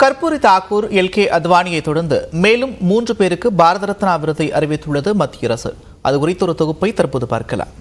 Karpoori Thakur, L K அத்வானியை தொடர்ந்து மேலும் 3 பேருக்கு பாரத ரத்னா விருதை அறிவித்துள்ளது மத்திய அரசு. அது குறித்த ஒரு தொகுப்பை தற்போது பார்க்கலாம்.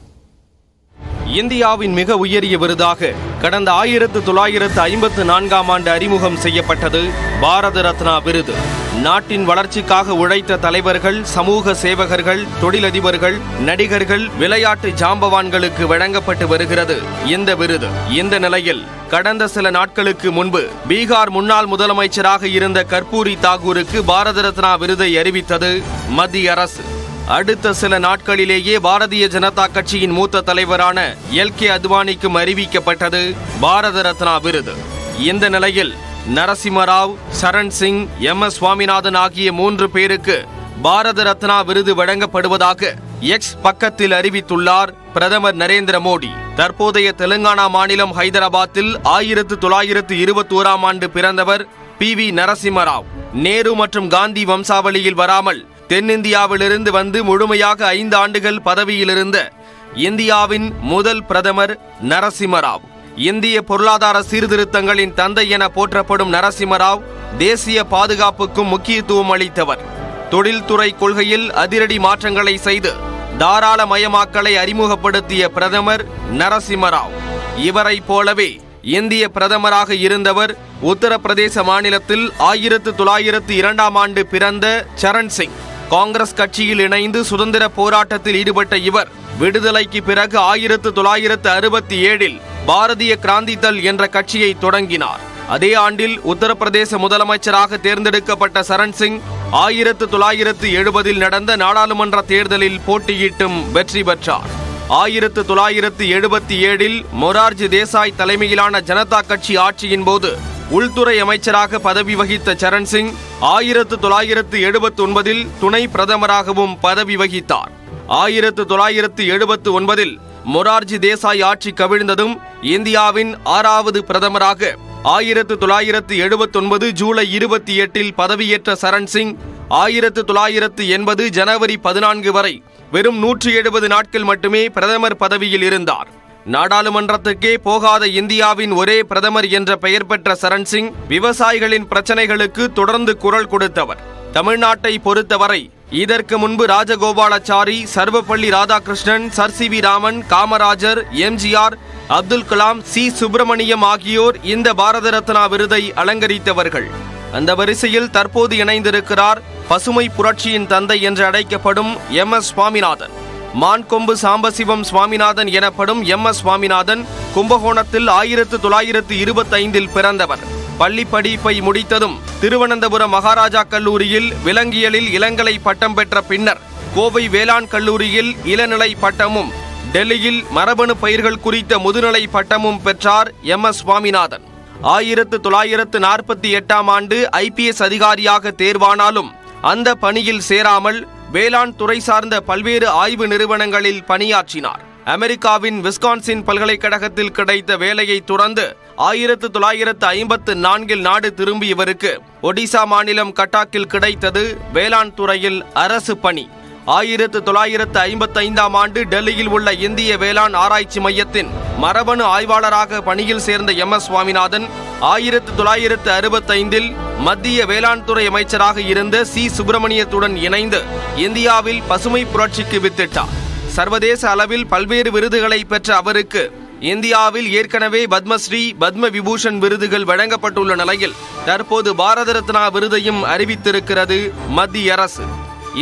இந்தியாவின் மிக உயரிய விருதாக கடந்த 1954ஆம் ஆண்டு அறிமுகம் செய்யப்பட்டது பாரத ரத்னா விருது. நாட்டின் வளர்ச்சிக்காக உழைத்த தலைவர்கள், சமூக சேவகர்கள், தொழிலதிபர்கள், நடிகர்கள், விளையாட்டு ஜாம்பவான்களுக்கு வழங்கப்பட்டு வருகிறது இந்த விருது. இந்த நிலையில் கடந்த சில நாட்களுக்கு முன்பு பீகார் முன்னாள் முதலமைச்சராக இருந்த கர்பூரி தாக்கூருக்கு பாரத ரத்னா விருதை அறிவித்தது மத்திய அரசு. அடுத்த சில நாட்களிலேயே பாரதிய ஜனதா கட்சியின் மூத்த தலைவரான எல்கே அத்வானிக்கும் அறிவிக்கப்பட்டது பாரத ரத்னா விருது. இந்த நிலையில் நரசிம்மராவ், சரண் சிங், எம்.எஸ். சுவாமிநாதன் ஆகிய 3 பேருக்கு பாரத ரத்னா விருது வழங்கப்படுவதாக எக்ஸ் பக்கத்தில் அறிவித்துள்ளார் பிரதமர் நரேந்திர மோடி. தற்போதைய தெலுங்கானா மாநிலம் ஹைதராபாத்தில் 1921ஆம் ஆண்டு பிறந்தவர் பி.வி. நரசிம்மராவ். நேரு மற்றும் காந்தி வம்சாவளியில் வராமல் தென்னிந்தியாவிலிருந்து வந்து முழுமையாக 5 ஆண்டுகள் பதவியில் இருந்த இந்தியாவின் முதல் பிரதமர் நரசிம்மராவ். இந்திய பொருளாதார சீர்திருத்தங்களின் தந்தை என போற்றப்படும் நரசிம்மராவ் தேசிய பாதுகாப்புக்கும் முக்கியத்துவம் அளித்தவர். தொழில்துறை கொள்கையில் அதிரடி மாற்றங்களை செய்து தாராளமயமாக்கலை அறிமுகப்படுத்திய பிரதமர் நரசிம்மராவ். இவரை போலவே இந்திய பிரதமராக இருந்தவர் உத்தரப்பிரதேச மாநிலத்தில் 1902ஆம் ஆண்டு பிறந்த சரண் சிங். காங்கிரஸ் கட்சியில் இணைந்து சுதந்திர போராட்டத்தில் ஈடுபட்ட இவர் விடுதலைக்கு பிறகு 1967இல் பாரதிய கிராந்தி தள் என்ற கட்சியை தொடங்கினார். அதே ஆண்டில் உத்தரப்பிரதேச முதலமைச்சராக தேர்ந்தெடுக்கப்பட்ட சரண் சிங் 1970இல் நடந்த நாடாளுமன்ற தேர்தலில் போட்டியிட்டும் வெற்றி பெற்றார். 1977இல் மொரார்ஜி தேசாய் தலைமையிலான ஜனதா கட்சி ஆட்சியின் போது உள்துறை அமைச்சராக பதவி வகித்த சரண் சிங் 1979இல் துணை பிரதமராகவும் பதவி வகித்தார். 1979இல் மொரார்ஜி தேசாய் ஆட்சி கவிழ்ந்ததும் இந்தியாவின் 6வது பிரதமராக 1979 ஜூலை 28இல் பதவியேற்ற சரண் சிங் 1980 ஜனவரி 14 வரை வெறும் 170 நாட்கள் மட்டுமே பிரதமர் பதவியில் இருந்தார். நாடாளுமன்றத்துக்கே போகாத இந்தியாவின் ஒரே பிரதமர் என்ற பெயர் பெற்ற சரண் சிங் விவசாயிகளின் பிரச்சனைகளுக்கு தொடர்ந்து குரல் கொடுத்தவர். தமிழ்நாட்டை பொறுத்தவரை இதற்கு முன்பு Rajagopalachari, Sarvepalli Radhakrishnan, sir CV. Raman, Kamarajar, MGR., Abdul Kalam, C. Subramaniam ஆகியோர் இந்த பாரத ரத்னா விருதை அலங்கரித்தவர்கள். அந்த வரிசையில் தற்போது இணைந்திருக்கிறார் பசுமை புரட்சியின் தந்தை என்று அழைக்கப்படும் எம்.எஸ். சுவாமிநாதன். மான்கொம்பு சாம்பசிவம் சுவாமிநாதன் எனப்படும் எம்.எஸ். சுவாமிநாதன் கும்பகோணத்தில் 1925இல் பிறந்தவர். பள்ளி படிப்பை முடித்ததும் திருவனந்தபுரம் மகாராஜா கல்லூரியில் விலங்கியலில் இளங்கலை பட்டம் பெற்ற பின்னர் கோவை வேளாண் கல்லூரியில் இளநிலை பட்டமும் டெல்லியில் மரபணு பயிர்கள் குறித்த முதுநிலை பட்டமும் பெற்றார் எம்.எஸ். சுவாமிநாதன். 1948ஆம் ஆண்டு IPS அதிகாரியாக தேர்வானாலும் அந்த பணியில் சேராமல் வேளாண் துறை சார்ந்த பல்வேறு ஆய்வு நிறுவனங்களில் பணியாற்றினார். அமெரிக்காவின் விஸ்கான்சின் பல்கலைக்கழகத்தில் கிடைத்த வேலையை துறந்து 1954இல் நாடு திரும்பிய இவருக்கு ஒடிசா மாநிலம் கட்டாக்கில் கிடைத்தது வேளாண் துறையில் அரசு பணி. 1955ஆம் ஆண்டு டெல்லியில் உள்ள இந்திய வேளாண் ஆராய்ச்சி மையத்தின் மரபணு ஆய்வாளராக பணியில் சேர்ந்த எம்.எஸ். சுவாமிநாதன் 1965இல் மத்திய வேளாண் துறை அமைச்சராக இருந்த சி. சுப்பிரமணியத்துடன் இணைந்து இந்தியாவில் பசுமை புரட்சிக்கு வித்திட்டார். சர்வதேச அளவில் பல்வேறு விருதுகளை பெற்ற அவருக்கு இந்தியாவில் ஏற்கனவே பத்மஸ்ரீ, பத்ம விபூஷன் விருதுகள் வழங்கப்பட்டுள்ள நிலையில் தற்போது பாரத ரத்னா விருதையும் அறிவித்திருக்கிறது மத்திய அரசு.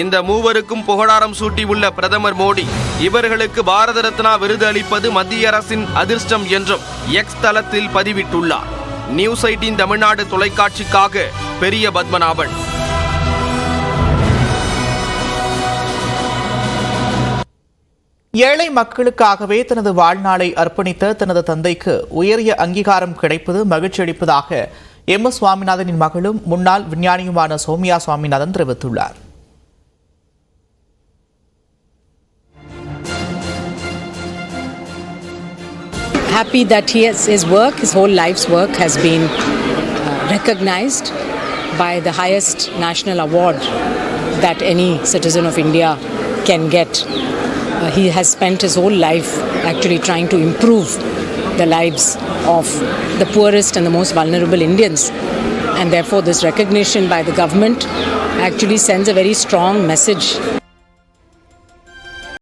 இந்த மூவருக்கும் புகழாரம் சூட்டியுள்ள பிரதமர் மோடி இவர்களுக்கு பாரத ரத்னா விருது அளிப்பது மத்திய அரசின் அதிர்ஷ்டம் என்றும் எக்ஸ் தளத்தில் பதிவிட்டுள்ளார். நியூஸ் 18 தமிழ்நாடு தொலைக்காட்சிக்காக பெரிய பத்மநாபன். ஏழை மக்களுக்காகவே தனது வாழ்நாளை அர்ப்பணித்த தனது தந்தைக்கு உயரிய அங்கீகாரம் கிடைப்பது மகிழ்ச்சி அளிப்பதாக எம்.எஸ். சுவாமிநாதனின் மகளும் முன்னாள் விஞ்ஞானியுமான சௌமியா சுவாமிநாதன் தெரிவித்துள்ளார். Happy that his work, his whole life's work has been recognized by the highest national award that any citizen of India can get. He has spent his whole life actually trying to improve the lives of the poorest and the most vulnerable Indians. and therefore this recognition by the government actually sends a very strong message